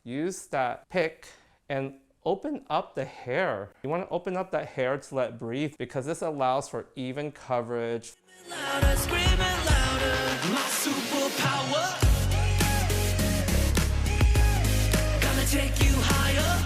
use that pick and open up the hair. You want to open up that hair to let it breathe because this allows for even coverage. Louder, screaming louder, my superpower. Gonna take you higher.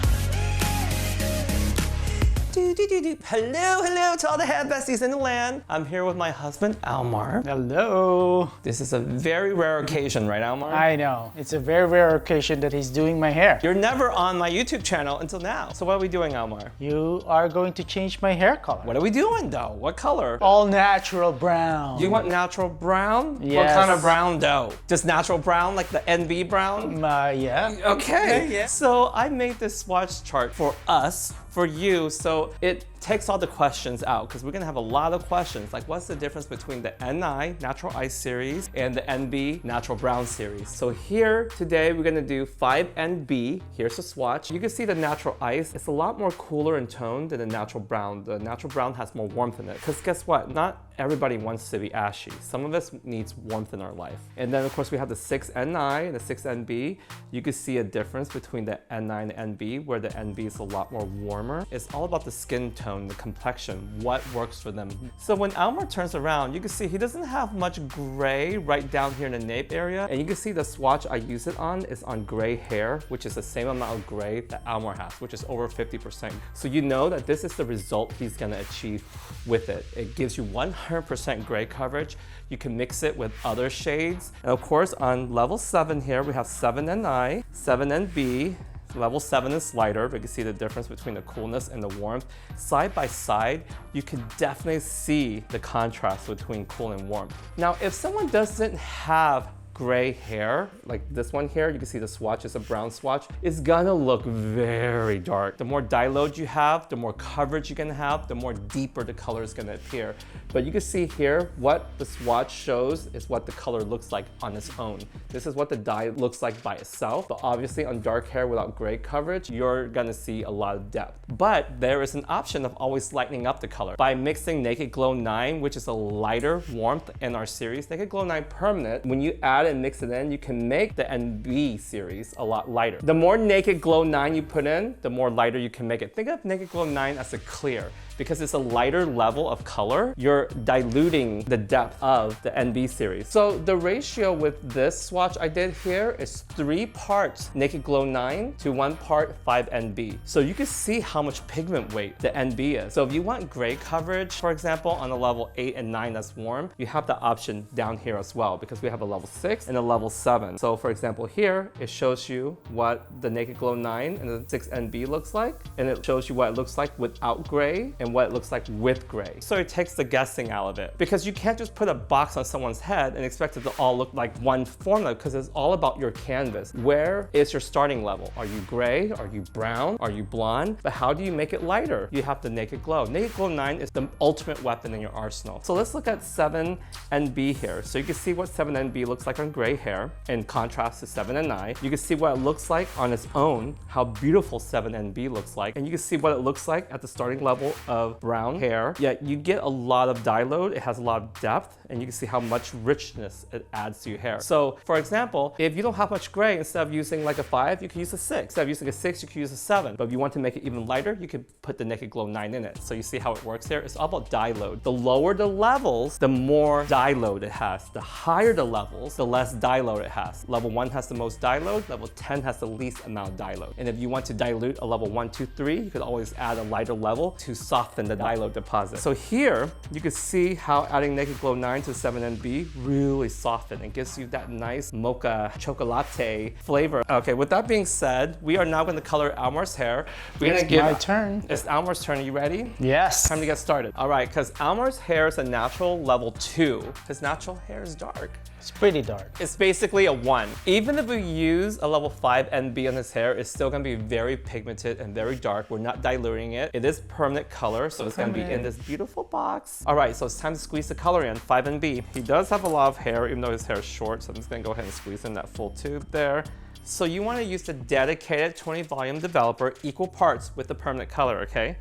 Hello to all the hair besties in the land. I'm here with my husband, Almar. Hello. This is a very rare occasion, right, Almar? I know. It's a very rare occasion that he's doing my hair. You're never on my YouTube channel until now. So what are we doing, Almar? You are going to change my hair color. What are we doing, though? What color? All natural brown. You want natural brown? Yes. What kind of brown, though? Just natural brown, like the NB brown? Yeah. Okay. Yeah. So I made this swatch chart for us, for you, so it takes all the questions out because we're gonna have a lot of questions like what's the difference between the NI Natural Ice series and the NB Natural Brown series. So here today we're gonna do 5NB. Here's the swatch. You can see the Natural Ice, it's a lot more cooler in tone than the Natural Brown. The Natural Brown has more warmth in it because guess what? Not everybody wants to be ashy. Some of us needs warmth in our life. And then of course we have the 6NI and the 6NB. You can see a difference between the NI and the NB where the NB is a lot more warmer. It's all about the skin tone, the complexion, what works for them. So when Almar turns around, you can see he doesn't have much gray right down here in the nape area. And you can see the swatch I use it on is on gray hair, which is the same amount of gray that Almar has, which is over 50%. So you know that this is the result he's gonna achieve with it. It gives you 100% gray coverage. You can mix it with other shades. And of course, on level 7 here, we have 7NI, 7NB, Level 7 is lighter, but you can see the difference between the coolness and the warmth. Side by side, you can definitely see the contrast between cool and warm. Now, if someone doesn't have gray hair, like this one here, you can see the swatch is a brown swatch, it's gonna look very dark. The more dye load you have, the more coverage you're gonna have, the more deeper the color is gonna appear. But you can see here, what the swatch shows is what the color looks like on its own. This is what the dye looks like by itself, but obviously on dark hair without gray coverage, you're gonna see a lot of depth. But there is an option of always lightening up the color by mixing Naked Glow 9, which is a lighter warmth in our series. Naked Glow 9 Permanent, when you add and mix it in, you can make the NB series a lot lighter. The more Naked Glow 9 you put in, the more lighter you can make it. Think of Naked Glow 9 as a clear. Because it's a lighter level of color, you're diluting the depth of the NB series. So the ratio with this swatch I did here is 3 parts Naked Glow 9 to 1 part 5NB. So you can see how much pigment weight the NB is. So if you want gray coverage, for example, on a level 8 and 9 that's warm, you have the option down here as well because we have a level 6 and a level 7. So for example here, it shows you what the Naked Glow 9 and the 6NB looks like, and it shows you what it looks like without gray and what it looks like with gray. So it takes the guessing out of it because you can't just put a box on someone's head and expect it to all look like one formula because it's all about your canvas. Where is your starting level? Are you gray? Are you brown? Are you blonde? But how do you make it lighter? You have the Naked Glow. Naked Glow 9 is the ultimate weapon in your arsenal. So let's look at 7NB here. So you can see what 7NB looks like on gray hair in contrast to 7NI. You can see what it looks like on its own, how beautiful 7NB looks like, and you can see what it looks like at the starting level of brown hair. Yet you get a lot of dye load, it has a lot of depth, and you can see how much richness it adds to your hair. So for example, if you don't have much gray, instead of using like a 5, you can use a 6. Instead of using a 6, you can use a 7. But if you want to make it even lighter, you could put the Naked Glow 9 in it. So you see how it works here? It's all about dye load. The lower the levels, the more dye load it has. The higher the levels, the less dye load it has. Level 1 has the most dye load, level 10 has the least amount of dye load. And if you want to dilute a level 1, 2, 3, you could always add a lighter level to soften the dye load deposit. So here, you can see how adding Naked Glow 9 to 7NB really soften and gives you that nice mocha chocolate flavor. Okay, with that being said, we are now going to color Almar's hair. It's my turn. It's Almar's turn. Are you ready? Yes. Time to get started. All right, because Almar's hair is a natural level 2. His natural hair is dark. It's pretty dark. It's basically a 1. Even if we use a level 5 NB on his hair, it's still gonna be very pigmented and very dark. We're not diluting it. It is permanent color, so it's gonna be in this beautiful box. All right, so it's time to squeeze the color in, 5 NB. He does have a lot of hair, even though his hair is short, so I'm just gonna go ahead and squeeze in that full tube there. So you wanna use the dedicated 20 volume developer, equal parts with the permanent color, okay?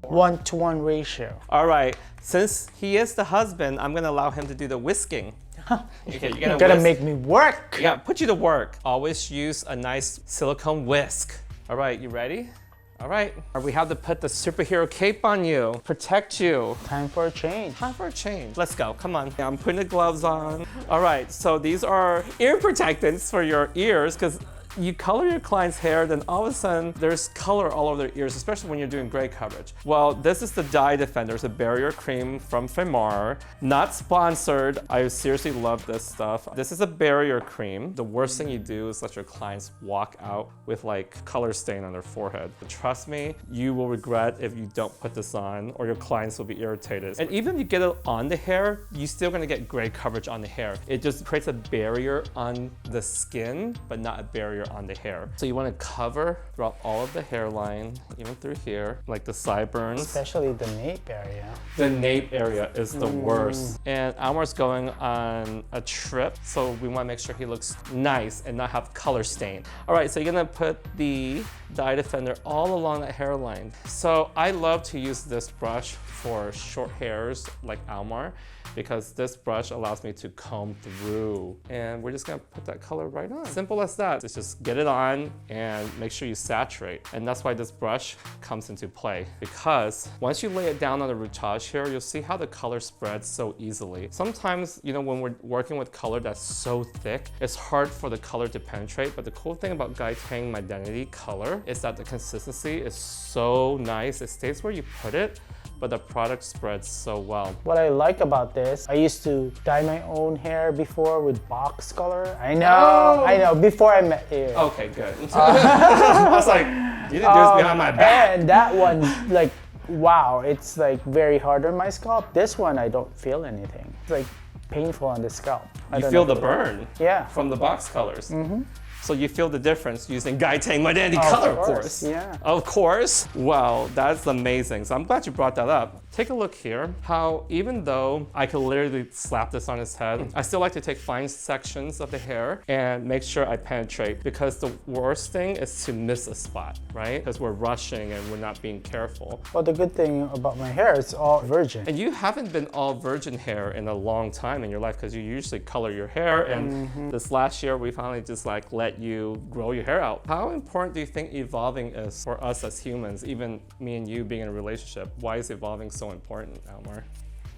1-to-1 ratio. All right, since he is the husband, I'm gonna allow him to do the whisking. Okay, you You're gonna make me work. Yeah, put you to work. Always use a nice silicone whisk. All right, you ready? All right, we have to put the superhero cape on you, protect you. Time for a change. Time for a change. Let's go, come on. I'm putting the gloves on. All right, so these are ear protectants for your ears, because you color your client's hair, then all of a sudden there's color all over their ears, especially when you're doing gray coverage. Well, this is the Dye Defender. It's a barrier cream from Femar. Not sponsored. I seriously love this stuff. This is a barrier cream. The worst thing you do is let your clients walk out with like color stain on their forehead. But trust me, you will regret if you don't put this on, or your clients will be irritated. And even if you get it on the hair, you're still gonna get gray coverage on the hair. It just creates a barrier on the skin, but not a barrier on the hair. So you want to cover throughout all of the hairline, even through here, like the sideburns. Especially the nape area. The nape area is the worst. And Almar's going on a trip, so we want to make sure he looks nice and not have color stain. All right, so you're gonna put the Dye Defender all along that hairline. So I love to use this brush for short hairs like Almar, because this brush allows me to comb through. And we're just gonna put that color right on. Simple as that. It's just get it on and make sure you saturate. And that's why this brush comes into play, because once you lay it down on the retouch here, you'll see how the color spreads so easily. Sometimes, you know, when we're working with color that's so thick, it's hard for the color to penetrate. But the cool thing about Guy Tang Mydentity color is that the consistency is so nice. It stays where you put it, but the product spreads so well. What I like about this, I used to dye my own hair before with box color. I know, before I met you. Okay, good. I was like, you didn't do this behind my back. And that one, like, wow, it's like very hard on my scalp. This one, I don't feel anything. It's like painful on the scalp. You feel the burn from the box colors. So you feel the difference using Guy Tang Mydentity color, of course. Yeah. Of course. Wow, that's amazing. So I'm glad you brought that up. Take a look here, how even though I could literally slap this on his head, I still like to take fine sections of the hair and make sure I penetrate, because the worst thing is to miss a spot, right? Because we're rushing and we're not being careful. Well, the good thing about my hair, it's all virgin. And you haven't been all virgin hair in a long time in your life, because you usually color your hair. And this last year, we finally just like let you grow your hair out. How important do you think evolving is for us as humans, even me and you being in a relationship? Why is evolving so important, Almar?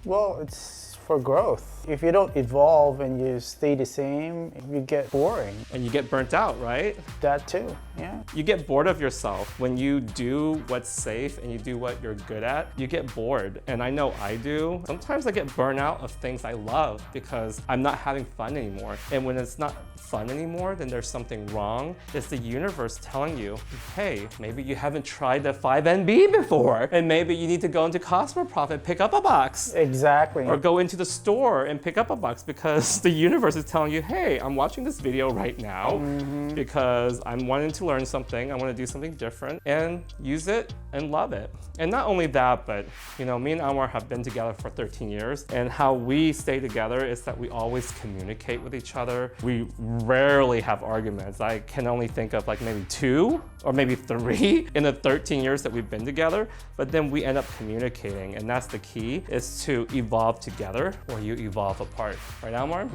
Well, it's for growth. If you don't evolve and you stay the same, you get boring. And you get burnt out, right? That too, yeah. You get bored of yourself. When you do what's safe and you do what you're good at, you get bored. And I know I do. Sometimes I get burnt out of things I love because I'm not having fun anymore. And when it's not fun anymore, then there's something wrong. It's the universe telling you, hey, maybe you haven't tried the 5NB before, and maybe you need to go into Cosmoprof and pick up a box. Exactly. Or go into the store and pick up a box, because the universe is telling you, hey, I'm watching this video right now because I'm wanting to learn something. I want to do something different, and use it and love it. And not only that, but you know, me and Almar have been together for 13 years, and how we stay together is that we always communicate with each other. We rarely have arguments. I can only think of like maybe 2 or maybe 3 in the 13 years that we've been together, but then we end up communicating, and that's the key, is to evolve together or you evolve apart. Right, Almar?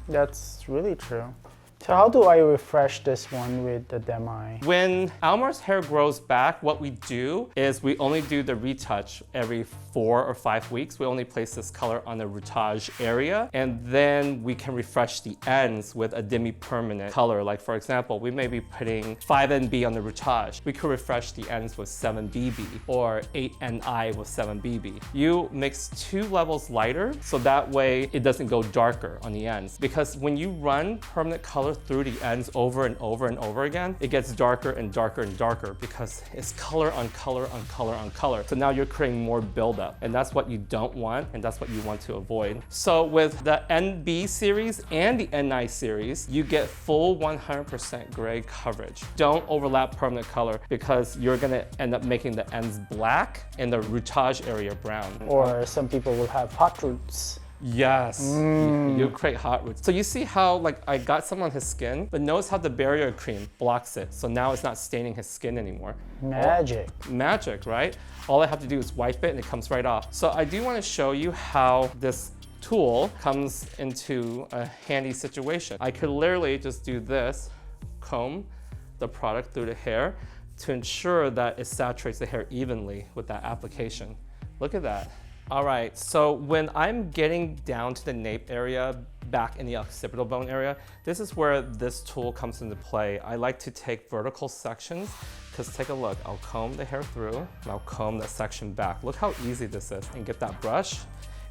That's really true. So how do I refresh this one with the demi? When Almar's hair grows back, what we do is we only do the retouch every 4 or 5 weeks. We only place this color on the retouch area, and then we can refresh the ends with a demi-permanent color. Like for example, we may be putting 5NB on the retouch. We could refresh the ends with 7BB or 8NI with 7BB. You mix 2 levels lighter, so that way it doesn't go darker on the ends. Because when you run permanent color through the ends over and over and over again, it gets darker and darker and darker, because it's color on color on color on color. So now you're creating more buildup, and that's what you don't want, and that's what you want to avoid. So with the NB series and the NI series, you get full 100% gray coverage. Don't overlap permanent color, because you're gonna end up making the ends black and the retouch area brown. Or some people will have hot roots. Yes, you create hot roots. So you see how like I got some on his skin, but notice how the barrier cream blocks it. So now it's not staining his skin anymore. Magic. Magic, right? All I have to do is wipe it and it comes right off. So I do want to show you how this tool comes into a handy situation. I could literally just do this, comb the product through the hair to ensure that it saturates the hair evenly with that application. Look at that. All right, so when I'm getting down to the nape area, back in the occipital bone area, this is where this tool comes into play. I like to take vertical sections, because take a look, I'll comb the hair through, and I'll comb that section back. Look how easy this is, and get that brush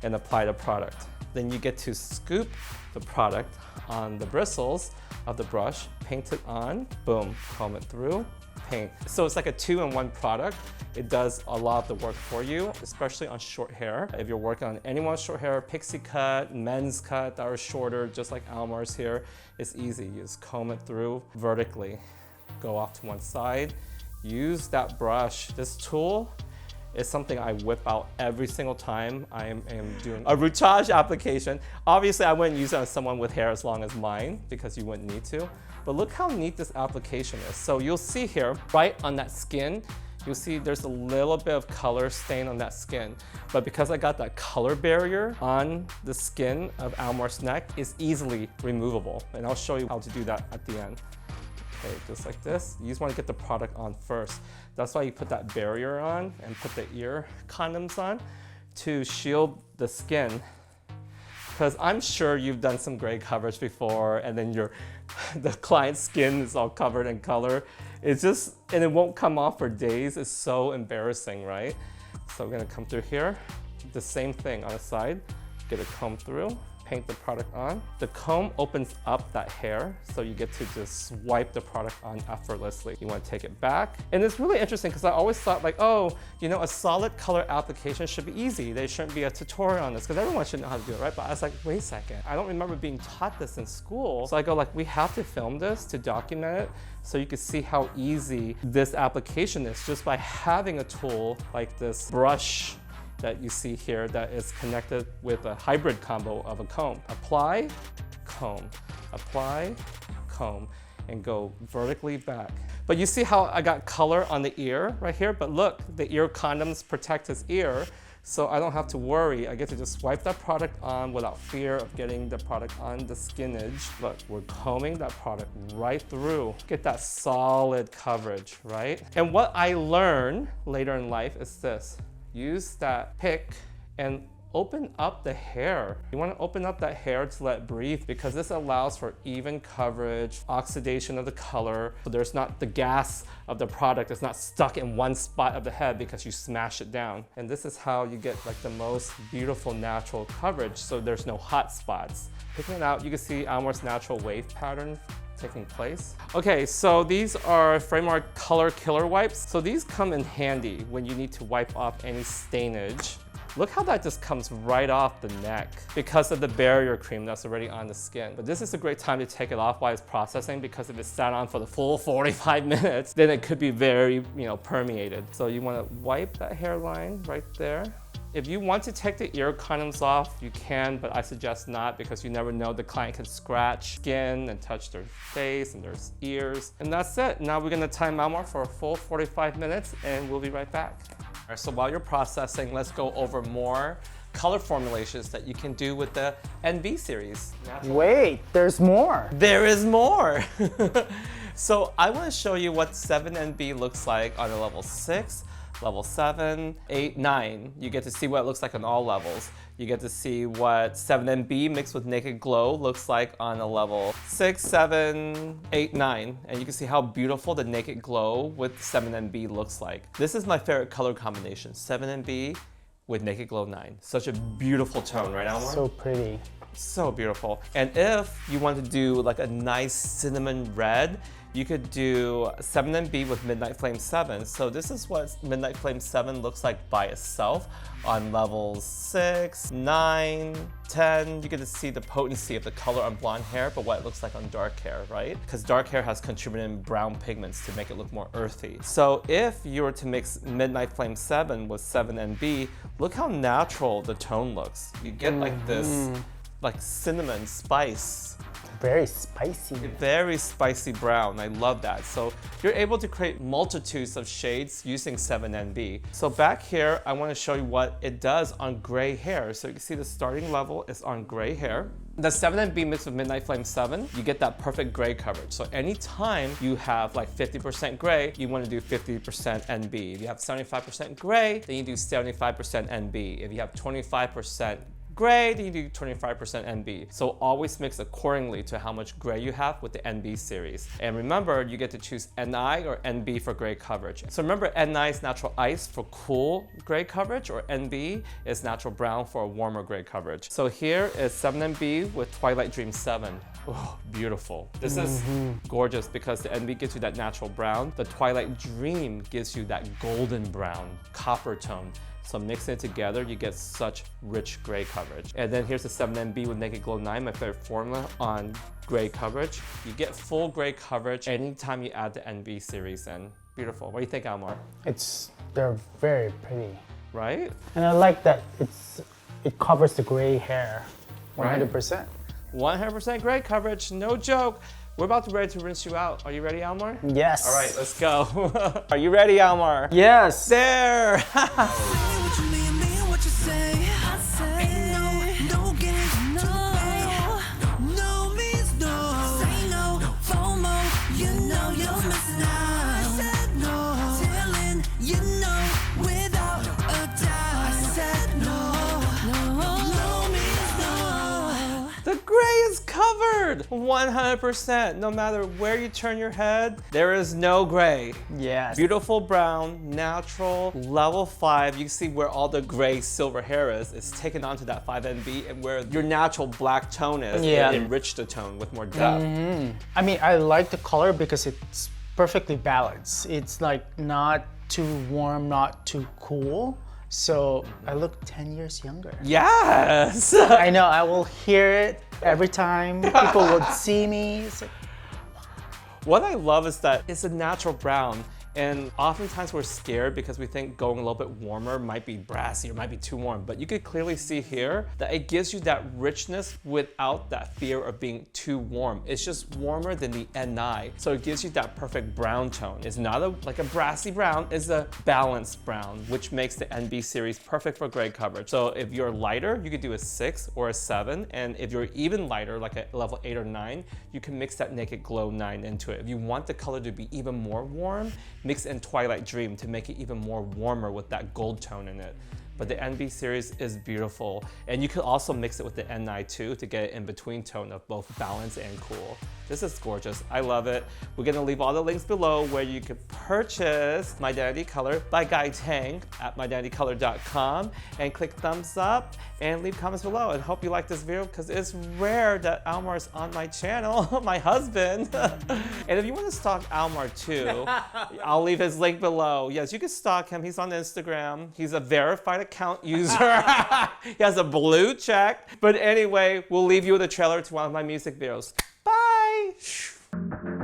and apply the product. Then you get to scoop the product on the bristles of the brush, paint it on, boom, comb it through, paint. So it's like a 2-in-1 product. It does a lot of the work for you, especially on short hair. If you're working on anyone's short hair, pixie cut, men's cut that are shorter, just like Almar's here, it's easy. You just comb it through vertically. Go off to one side. Use that brush. This tool is something I whip out every single time I am doing a retouch application. Obviously, I wouldn't use it on someone with hair as long as mine because you wouldn't need to. But look how neat this application is. So you'll see here, right on that skin, you'll see there's a little bit of color stain on that skin. But because I got that color barrier on the skin of Almar's neck, it's easily removable. And I'll show you how to do that at the end. Okay, just like this. You just want to get the product on first. That's why you put that barrier on and put the ear condoms on to shield the skin. Because I'm sure you've done some gray coverage before and then the client's skin is all covered in color. It's just, and it won't come off for days. It's so embarrassing, right? So we're gonna come through here. The same thing on the side. Get a comb through. Paint the product on. The comb opens up that hair, so you get to just swipe the product on effortlessly. You want to take it back. And it's really interesting because I always thought like, oh, you know, a solid color application should be easy. There shouldn't be a tutorial on this because everyone should know how to do it, right? But I was like, wait a second. I don't remember being taught this in school. So I go like, we have to film this to document it so you can see how easy this application is just by having a tool like this brush that you see here that is connected with a hybrid combo of a comb. Apply, comb, apply, comb, and go vertically back. But you see how I got color on the ear right here? But look, the ear condoms protect his ear, so I don't have to worry. I get to just swipe that product on without fear of getting the product on the skin edge. Look, we're combing that product right through. Get that solid coverage, right? And what I learned later in life is this. Use that pick and open up the hair. You want to open up that hair to let it breathe because this allows for even coverage, oxidation of the color. So there's not the gas of the product. It's not stuck in one spot of the head because you smash it down. And this is how you get like the most beautiful natural coverage. So there's no hot spots. Picking it out, you can see Almar's natural wave pattern taking place. Okay, so these are Framework Color Killer Wipes. So these come in handy when you need to wipe off any stainage. Look how that just comes right off the neck because of the barrier cream that's already on the skin. But this is a great time to take it off while it's processing because if it's sat on for the full 45 minutes, then it could be very, permeated. So you want to wipe that hairline right there. If you want to take the ear condoms off, you can, but I suggest not because you never know, the client can scratch skin and touch their face and their ears. And that's it. Now we're gonna time Almar for a full 45 minutes and we'll be right back. All right, so while you're processing, let's go over more color formulations that you can do with the NB series. Wait, there's more. There is more. So I wanna show you what 7NB looks like on a level 6, level 7, 8, 9. You get to see what it looks like on all levels. You get to see what 7NB mixed with Naked Glow looks like on a level 6, 7, 8, 9. And you can see how beautiful the Naked Glow with 7NB looks like. This is my favorite color combination, 7NB with Naked Glow 9. Such a beautiful tone, right, Almar? So pretty. So beautiful. And if you want to do like a nice cinnamon red, you could do 7NB with Midnight Flame 7. So this is what Midnight Flame 7 looks like by itself on levels 6, 9, 10. You get to see the potency of the color on blonde hair, but what it looks like on dark hair, right? Because dark hair has contributed brown pigments to make it look more earthy. So if you were to mix Midnight Flame 7 with 7NB, look how natural the tone looks. You get like this like cinnamon spice very spicy. Very spicy brown. I love that. So you're able to create multitudes of shades using 7NB. So back here, I want to show you what it does on gray hair. So you can see the starting level is on gray hair. The 7NB mixed with Midnight Flame 7, you get that perfect gray coverage. So anytime you have like 50% gray, you want to do 50% NB. If you have 75% gray, then you do 75% NB. If you have 25% gray, then you do 25% NB. So always mix accordingly to how much gray you have with the NB series. And remember, you get to choose NI or NB for gray coverage. So remember, NI is natural ice for cool gray coverage, or NB is natural brown for a warmer gray coverage. So here is 7NB with Twilight Dream 7. Oh, beautiful. This is gorgeous because the NB gives you that natural brown. The Twilight Dream gives you that golden brown, copper tone. So mixing it together, you get such rich gray coverage. And then here's the 7NB with Naked Glow 9, my favorite formula on gray coverage. You get full gray coverage anytime you add the NB series in. Beautiful. What do you think, Almar? They're very pretty. Right? And I like that it covers the gray hair 100%. 100% gray coverage, no joke. We're about to ready to rinse you out. Are you ready, Almar? Yes. All right, let's go. Are you ready, Almar? Yes. There. What you mean what you say. I say no game, no means no. Say no, FOMO, you know you're missing out. I said no, telling you no without a doubt. I said no means no. The gray is covered 100%. No matter where you turn your head, there is no gray. Yes. Beautiful brown, natural, level 5. You can see where all the gray silver hair is taken onto that 5NB, and where your natural black tone is, Yeah. it enriched the tone with more depth. I mean, I like the color because it's perfectly balanced. It's like not too warm, not too cool. So I look 10 years younger. Yes! I know, I will hear it every time people would see me. It's like, What I love is that it's a natural brown. And oftentimes we're scared because we think going a little bit warmer might be brassy or might be too warm. But you could clearly see here that it gives you that richness without that fear of being too warm. It's just warmer than the NI. So it gives you that perfect brown tone. It's not like a brassy brown, it's a balanced brown, which makes the NB series perfect for gray coverage. So if you're lighter, you could do a 6 or a 7. And if you're even lighter, like a level 8 or 9, you can mix that Naked Glow 9 into it. If you want the color to be even more warm, mix in Twilight Dream to make it even more warmer with that gold tone in it. But the NB series is beautiful. And you can also mix it with the NI too to get it in between tone of both balance and cool. This is gorgeous. I love it. We're gonna leave all the links below where you can purchase Mydentity Color by Guy Tang at mydentitycolor.com, and click thumbs up and leave comments below. And hope you like this video because it's rare that Almar's on my channel, my husband. And if you want to stalk Almar too, I'll leave his link below. Yes, you can stalk him. He's on Instagram. He's a verified account user. He has a blue check. But anyway, we'll leave you with a trailer to one of my music videos. Bye!